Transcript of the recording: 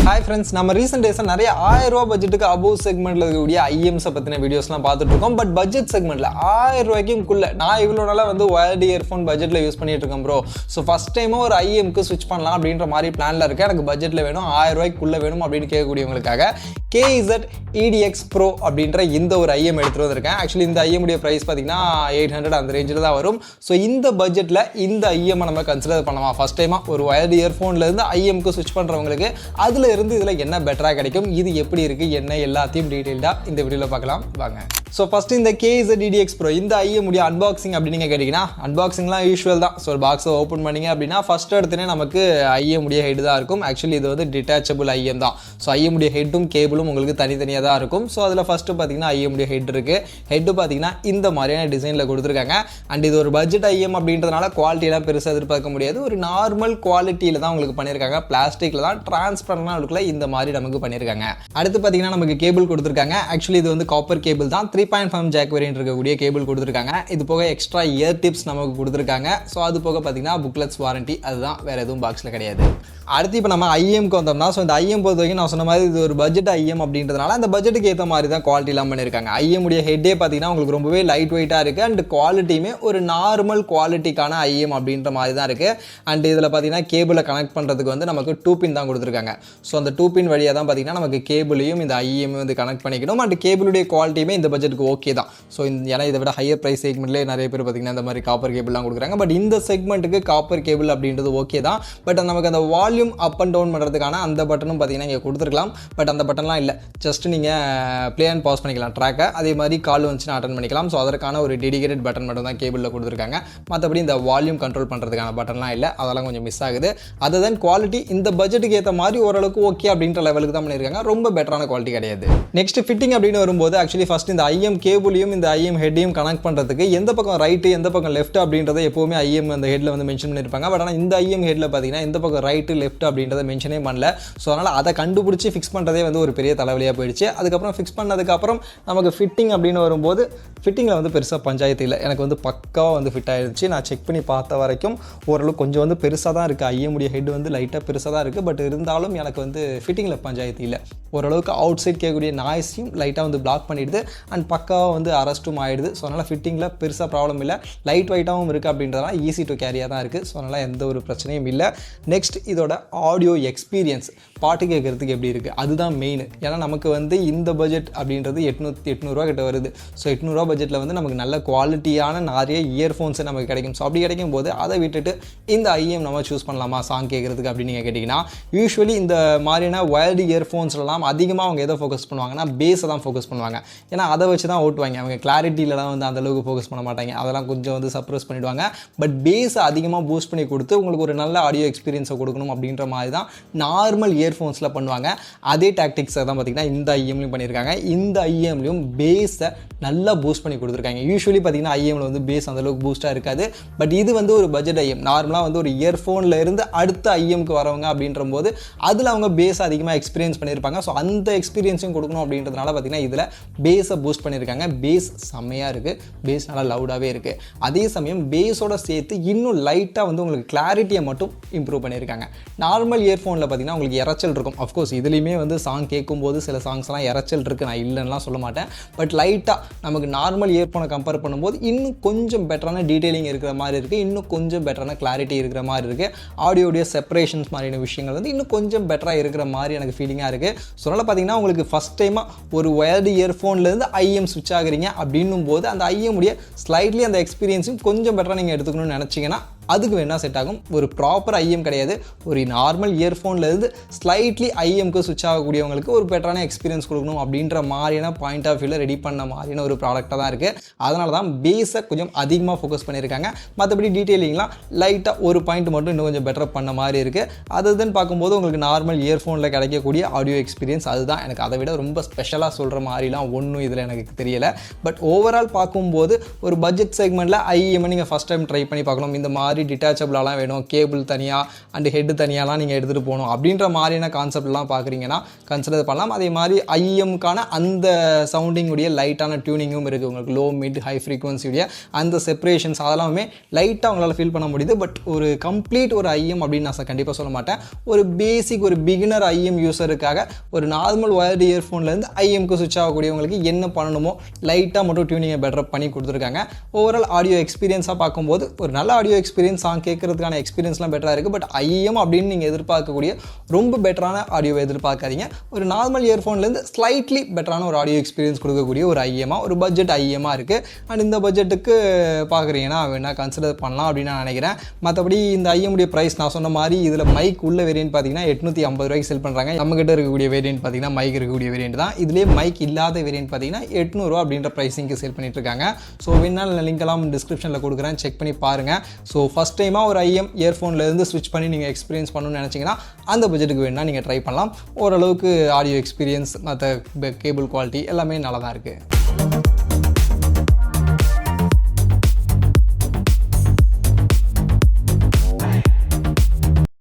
Hi friends, நம்ம recent days நிறைய 1000 ரூபாய் பட்ஜெட்டுக்கு above segmentல இருக்கக்கூடிய IEMs பத்தின வீடியோஸ்லாம் பார்த்துட்டு இருக்கோம். பட் பட்ஜெட் செக்மெண்ட்ல 1000 ரூபாய்க்குள்ள நான் இவ்வளவு நாளா வந்து wired earphone பட்ஜெட்ல யூஸ் பண்ணிட்டு இருக்கேன் ப்ரோ. சோ ஃபர்ஸ்ட் டைம் ஒரு IEM க்கு ஸ்விட்ச் பண்ணலாம் அப்படின்ற மாதிரி பிளான்ல இருக்கேன். எனக்கு பட்ஜெட்ல வேணும் 1000 ரூபாய்க்குள்ள வேணும் அப்படின்னு கேட்கக்கூடியவங்களுக்காக KZ EDX Pro அப்படின்ற இந்த ஒரு IEM எடுத்துட்டு வந்திருக்கேன். ஆக்சுவலி இந்த IEM உடைய பிரைஸ் பாத்தீங்கன்னா 800 அந்த ரேஞ்சில தான் வரும். சோ இந்த பட்ஜெட்ல இந்த IEM நம்ம கன்சிடர் பண்ணலாம். ஃபர்ஸ்ட் டைமா ஒரு wired earphoneல இருந்து IEM க்கு ஸ்விட்ச் பண்றவங்களுக்கு அதுல இருந்து இதுல என்ன பெட்டரா கிடைக்கும், இது எப்படி இருக்கு, என்ன எல்லாத்தையும் டீடைல்டா இந்த வீடியோல பார்க்கலாம் வாங்க. ஸோ ஃபர்ஸ்ட் இந்த KZ EDX Pro இந்த IEM உடைய அன்பாக்சிங் அப்படின்னு நீங்கள் கேட்டிங்கன்னா அன்பாக்சிங்லாம் யூஸ்வல் தான். ஸோ பாக்ஸை ஓப்பன் பண்ணிங்க அப்படின்னா ஃபர்ஸ்ட் எடுத்துனே நமக்கு IEM உடைய ஹெட் தான் இருக்கும். ஆக்சுவலி இது வந்து டிட்டாச்சபிள் IEM தான். ஸோ IEM உடைய ஹெட்டும் கேபிளும் உங்களுக்கு தனித்தனியாக தான் இருக்கும். ஸோ அதில் ஃபஸ்ட்டு பார்த்தீங்கன்னா IEM உடைய ஹெட் இருக்குது. ஹெட்டு பார்த்தீங்கன்னா இந்த மாதிரியான டிசைனில் கொடுத்துருக்காங்க. அண்ட் இது ஒரு பட்ஜெட் IEM அப்படின்றதுனால குவாலிட்டியெல்லாம் பெருசாக எதிர்பார்க்க முடியாது. ஒரு நார்மல் குவாலிட்டியில் தான் உங்களுக்கு பண்ணியிருக்காங்க. பிளாஸ்டிக்கில் தான் டிரான்ஸ்பரண்டாக இருக்குல்ல இந்த மாதிரி நமக்கு பண்ணியிருக்காங்க. அடுத்து பார்த்தீங்கன்னா நமக்கு கேபிள் கொடுத்துருக்காங்க. ஆக்சுவலி இது வந்து காப்பர் கேபிள் தான். 3.5 ஜாக் வேரியன்ட் இருக்கக்கூடிய கேபிள் கொடுத்துருக்காங்க. இது போக எக்ஸ்ட்ரா இயர் டிப்ஸ் நமக்கு கொடுத்துருக்காங்க. ஸோ அது போக பார்த்தீங்கன்னா புக்லெட்ஸ் வாரண்டி, அதுதான் வேறு எதுவும் பாக்ஸில் கிடையாது. அடுத்து இப்போ நம்ம IEMக்கு வந்தோம்னா, ஸோ இந்த IEM பொறுத்த வரைக்கும் நான் சொன்ன மாதிரி இது ஒரு பட்ஜெட் IEM அப்படின்றதுனால அந்த பட்ஜெட்டுக்கு ஏற்ற மாதிரி தான் குவாலிட்டிலாம் பண்ணியிருக்காங்க. IEM உடைய ஹெட்டே பார்த்தீங்கன்னா உங்களுக்கு ரொம்பவே லைட் வெயிட்டாக இருக்குது. அண்ட் குவாலிட்டியுமே ஒரு நார்மல் குவாலிட்டிக்கான IEM அப்படின்ற மாதிரி தான் இருக்குது. அண்ட் இதில் பார்த்தீங்கன்னா கேபிளை கனெக்ட் பண்ணுறதுக்கு வந்து நமக்கு 2 பின் தான் கொடுத்துருக்காங்க. ஸோ அந்த 2 பின் வழியாக தான் பார்த்தீங்கன்னா நமக்கு கேபிளையும் இந்த IEM வந்து கனெக்ட் பண்ணிக்கணும். அண்ட் கேபிளுடைய குவாலிட்டியுமே இந்த பட்ஜெட்டுக்கு ஓகே தான். ஸோ ஏன்னா இதை விட ஹையர் ப்ரைஸ் செக்மெண்ட்லேயே நிறைய பேர் பார்த்தீங்கன்னா இந்த மாதிரி காப்பர் கேபிள்லாம் கொடுக்குறாங்க. பட் இந்த செக்மெண்ட்டுக்கு காப்பர் கேபிள் அப்படின்றது ஓகே தான். பட் நமக்கு அந்த வால்யூம் அப் அண்ட் டவுன் பண்ணுறதுக்கான அந்த பட்டனும் பார்த்தீங்கன்னா இங்கே கொடுத்துருக்கலாம். பட் அந்த பட்டன்லாம் இல்லை. ஜஸ்ட் நீங்கள் ப்ளே அண்ட் பாஸ் பண்ணிக்கலாம் ட்ராக்கை. அதே மாதிரி கால் வந்துச்சுன்னா அட்டன் பண்ணிக்கலாம். ஸோ அதற்கான ஒரு டெடிகேட்டட் பட்டன் மட்டும் தான் கேபிளில் கொடுத்துருக்காங்க. மற்றபடி இந்த வால்யூம் கண்ட்ரோல் பண்ணுறதுக்கான பட்டன்லாம் இல்லை. அதெல்லாம் கொஞ்சம் மிஸ் ஆகுது. அதை தான் குவாலிட்டி இந்த பட்ஜெட்டுக்கு ஏற்ற மாதிரி ஓரளவுக்கு ஓகே அப்படின்ற லெவலுக்கு தான் பண்ணியிருக்காங்க. ரொம்ப பெட்டரான குவாலிட்டி கிடையாது. நெக்ஸ்ட் ஃபிட்டிங் அப்படின்னு வரும்போது ஆக்சுவலி ஃபர்ஸ்ட் இந்த IEM கேபிளையும் இந்த IEM ஹெட்டையும் கனெக்ட் பண்ணுறதுக்கு எந்த பக்கம் ரைட்டு எந்த பக்கம் லெஃப்ட் அப்படின்றத எப்போவுமே IEM அந்த ஹெட்டில் வந்து மென்ஷன் பண்ணியிருப்பாங்க. பட் ஆனால் இந்த IEM ஹெட்டில் பார்த்தீங்கன்னா எந்த பக்கம் ரைட்டு லெஃப்ட் அப்படின்றத மென்ஷனே பண்ணல. ஸோ அதனால் அதை கண்டுபிடிச்சி ஃபிக்ஸ் பண்ணுறதே வந்து ஒரு பெரிய தலைவலியாக போயிடுச்சு. அதுக்கப்புறம் ஃபிக்ஸ் பண்ணதுக்கப்புறம் நமக்கு ஃபிட்டிங் அப்படின்னு வரும்போது ஃபிட்டிங்கில் வந்து பெருசாக பஞ்சாயத்து இல்லை. எனக்கு வந்து பக்காவாக வந்து ஃபிட் ஆகிடுச்சு. நான் செக் பண்ணி பார்த்த வரைக்கும் ஓரளவுக்கு கொஞ்சம் வந்து பெருசாக தான் இருக்குது. IEM உடைய ஹெட் வந்து லைட்டாக பெருசாக தான் இருக்குது. பட் இருந்தாலும் எனக்கு வந்து ஃபிட்டிங்கில் பஞ்சாயத்து இல்லை. ஓரளவுக்கு அவுட் சைட் கேட்கக்கூடிய நாய்ஸையும் லைட்டாக வந்து பிளாக் பண்ணிடுது. அண்ட் பக்காவாக வந்து அரெஸ்ட்டும் ஆகிடுது. ஸோ அதனால் ஃபிட்டிங்கில் பெருசாக ப்ராப்ளம் இல்லை. லைட் வெயிட்டாகவும் இருக்குது அப்படின்றதுனால ஈஸி டு கேரியாக தான் இருக்குது. ஸோ அதனால் எந்த ஒரு பிரச்சனையும் இல்லை. நெக்ஸ்ட் இதோட ஆடியோ எக்ஸ்பீரியன்ஸ் பாட்டு கேட்குறதுக்கு எப்படி இருக்குது அதுதான் மெயின். ஏன்னா நமக்கு வந்து இந்த பட்ஜெட் அப்படின்றது 800 கிட்ட வருது. ஸோ 800 பட்ஜெட்டில் வந்து நமக்கு நல்ல குவாலிட்டியான நிறைய இயர்ஃபோன்ஸை நமக்கு கிடைக்கும். ஸோ அப்படி கிடைக்கும் போது அதை விட்டுட்டு இந்த IEM நம்ம சூஸ் பண்ணலாமா சாங் கேட்குறதுக்கு அப்படின்னு நீங்கள் கேட்டிங்கன்னா யூஸ்வலி இந்த மாதிரியான வயர்டு இயர்ஃபோன்ஸ்லாம் அதிகமாக அவங்க எதை ஃபோக்கஸ் பண்ணுவாங்கன்னா பேஸை தான் ஃபோக்கஸ் பண்ணுவாங்க. ஏன்னா அதை வச்சு தான் ஓட்டுவாங்க. அவங்க கிளாரிட்டியிலலாம் வந்து அந்தளவுக்கு ஃபோக்கஸ் பண்ண மாட்டாங்க. அதெல்லாம் கொஞ்சம் வந்து சப்ரஸ் பண்ணிவிடுவாங்க. பட் பேஸை அதிகமாக பூஸ்ட் பண்ணி கொடுத்து உங்களுக்கு ஒரு நல்ல ஆடியோ எக்ஸ்பீரியன்ஸை கொடுக்கணும் அப்படின்ற மாதிரி தான் நார்மல் இயர்ஃபோன்ஸில் பண்ணுவாங்க. அதே டாக்டிக்ஸை தான் பார்த்திங்கன்னா இந்த IEMலையும் பண்ணியிருக்காங்க. இந்த IEMலையும் பேஸை நல்லா பூஸ்ட் பண்ணி கொடுத்துருக்காங்க. யூஸ்வலி பார்த்திங்கன்னா IEMல வந்து பேஸ் அந்தளவுக்கு பூஸ்ட்டாக இருக்காது. பட் இது வந்து ஒரு பட்ஜெட் IEM. நார்மலாக வந்து ஒரு இயர்ஃபோனில் இருந்து அடுத்த IEMக்கு வரவங்க அப்படின்ற போது அதில் அவங்க பேஸ் அதிகமாக எக்ஸ்பீரியன்ஸ் பண்ணியிருப்பாங்க. ஸோ அந்த எக்ஸ்பீரியன்ஸையும் கொடுக்கணும் அப்படின்றதுனால பார்த்திங்கன்னா இதில் பேஸை பூஸ்ட் பண்ணியிருக்காங்க. பேஸ் செம்மையாக இருக்குது. பேஸ் நல்லா லவுடாகவே இருக்குது. அதே சமயம் பேஸோட சேர்த்து இன்னும் லைட்டாக வந்து உங்களுக்கு கிளாரிட்டியை மட்டும் இம்ப்ரூவ் பண்ணியிருக்காங்க. நார்மல் இயர்ஃபோனில் பார்த்திங்கன்னா உங்களுக்கு இறைச்சல் இருக்கும். அஃப்கோர்ஸ் இதுலேயுமே வந்து சாங் கேட்கும்போது சில சாங்ஸ்லாம் இறைச்சல் இருக்குது. நான் இல்லைன்னா சொல்ல மாட்டேன். பட் லைட்டாக நமக்கு நார்மல் இயர்ஃபோனை கம்பேர் பண்ணும்போது இன்னும் கொஞ்சம் பெட்டரான டீட்டெயிலிங் இருக்கிற மாதிரி இருக்குது. இன்னும் கொஞ்சம் பெட்டரான கிளாரிட்டி இருக்கிற மாதிரி இருக்குது. ஆடியோடைய செப்பரேஷன்ஸ் மாதிரியான விஷயங்கள் வந்து இன்னும் கொஞ்சம் பெட்டராக இருக்கிற மாதிரி எனக்கு ஃபீலிங்காக இருக்குது. ஸோ அதனால் பார்த்தீங்கன்னா உங்களுக்கு ஃபஸ்ட் டைமாக ஒரு வயர்டு இயர்ஃபோன்லேருந்து IEM ஸ்விட்ச் ஆகுறீங்க அப்படின்னும் போது அந்த IEM உடைய ஸ்லைட்லி அந்த எக்ஸ்பீரியன்ஸும் கொஞ்சம் பெட்டராக நீங்கள் எடுத்துக்கணும்னு நினச்சிங்கன்னா அதுக்கு வேணால் செட் ஆகும். ஒரு ப்ராப்பர் IEM கிடையாது. ஒரு நார்மல் இயர்ஃபோன்லேருந்து ஸ்லைட்லி IEMக்கு ஸ்விட்ச் ஆகக்கூடியவங்களுக்கு ஒரு பெட்டரான எக்ஸ்பீரியன்ஸ் கொடுக்கணும் அப்படின்ற மாதிரியான பாயிண்ட் ஆஃப் வியூவில் ரெடி பண்ண மாதிரியான ஒரு ப்ராடக்டாக தான் இருக்குது. அதனால தான் பேஸை கொஞ்சம் அதிகமாக ஃபோக்கஸ் பண்ணியிருக்காங்க. மற்றபடி டீட்டெயிலிங்லாம் லைட்டாக ஒரு பாயிண்ட் மட்டும் இன்னும் கொஞ்சம் பெட்டர் பண்ண மாதிரி இருக்குது. அதுதான் பார்க்கும்போது உங்களுக்கு நார்மல் இயர்ஃபோனில் கிடைக்கக்கூடிய ஆடியோ எக்ஸ்பீரியன்ஸ் அதுதான் எனக்கு அதை விட ரொம்ப ஸ்பெஷலாக சொல்கிற மாதிரிலாம் ஒன்றும் இதில் எனக்கு தெரியலை. பட் ஓவரால் பார்க்கும்போது ஒரு பட்ஜெட் செக்மெண்ட்டில் IEM நீங்கள் ஃபஸ்ட் டைம் ட்ரை பண்ணி பார்க்கணும். இந்த மாதிரி மாதிரி டிட்டாச்சபிளாலாம் வேணும், கேபிள் தனியாக அண்டு ஹெட்டு தனியாலாம் நீங்கள் எடுத்துகிட்டு போகணும் அப்படின்ற மாதிரியான கான்செப்ட்லாம் பார்க்குறீங்கன்னா கன்சிடர் பண்ணலாம். அதே மாதிரி ஐஎம்க்கான அந்த சவுண்டிங்குடைய லைட்டான டியூனிங்கும் இருக்குது. உங்களுக்கு லோ மிட் ஹை ஃப்ரீக்வன்சியுடைய அந்த செப்பரேஷன்ஸ் அதெல்லாமே லைட்டாக உங்களால் ஃபீல் பண்ண முடியுது. பட் ஒரு கம்ப்ளீட் ஒரு ஐஎம் அப்படின்னு நான் கண்டிப்பாக சொல்ல மாட்டேன். ஒரு பேசிக் ஒரு பிகினர் ஐஎம் யூஸருக்காக ஒரு நார்மல் ஒயர்டு இயர்ஃபோன்லேருந்து ஐஎம்க்கு சுவிட்ச் ஆகக்கூடியவங்களுக்கு என்ன பண்ணணுமோ லைட்டாக மட்டும் டியூனிங்கை பெட்டர் பண்ணி கொடுத்துருக்காங்க. ஓவரால் ஆடியோ எக்ஸ்பீரியன்ஸாக பார்க்கும்போது ஒரு நல்ல ஆடியோ எக்ஸ்பீரியன்ஸ், சாங் கேட்கறதுக்கான எக்ஸ்பீரியன்ஸ்லாம் பெட்டராக இருக்குது. பட் ஐஎம் அப்படின்னு நீங்கள் எதிர்பார்க்கக்கூடிய ரொம்ப பெட்டரான ஆடியோவை எதிர்பார்க்காதீங்க. ஒரு நார்மல் இயர்ஃபோன்லேருந்து ஸ்லைட்லி பெட்டரான ஒரு ஆடியோ எக்ஸ்பீரியன்ஸ் கொடுக்கக்கூடிய ஒரு ஐஎம்மாக, ஒரு பட்ஜெட் ஐஎம்மாக இருக்குது. அண்ட் இந்த பட்ஜெட்டுக்கு பார்க்குறீங்கன்னா வேணால் கன்சிடர் பண்ணலாம் அப்படின்னு நான் நினைக்கிறேன். மற்றபடி இந்த ஐஎம்முடைய ப்ரைஸ் நான் சொன்ன மாதிரி இதில் மைக் உள்ள வேரியன்ட் பார்த்தீங்கன்னா 850 ரூபாய்க்கு செல் பண்ணுறாங்க. நம்மகிட்ட இருக்கக்கூடிய வேரியன்ட் பார்த்தீங்கன்னா மைக் இருக்கக்கூடிய வேரியன்ட் தான். இதுலேயே மைக் இல்லாத வேரியன்ட் பார்த்தீங்கன்னா 800 ரூபா அப்படின்ற ப்ரைஸிங்க்கு சேல் பண்ணிட்டு இருக்காங்க. ஸோ வேணால் லிங்க் எல்லாம் டிஸ்கிரிப்ஷனில் கொடுக்குறேன், செக் பண்ணி பாருங்கள். ஸோ ஃபஸ்ட் டைமாக ஒரு ஐஎம் இயர்ஃபோன்லேருந்து ஸ்விட்ச் பண்ணி நீங்கள் எக்ஸ்பீரியன்ஸ் பண்ணணும்னு நினச்சிங்கன்னா அந்த பட்ஜெட்டுக்கு வேணால் நீங்கள் ட்ரை பண்ணலாம். ஓரளவுக்கு ஆடியோ எக்ஸ்பீரியன்ஸ் மற்ற கேபிள் குவாலிட்டி எல்லாமே நல்லா தான் இருக்குது.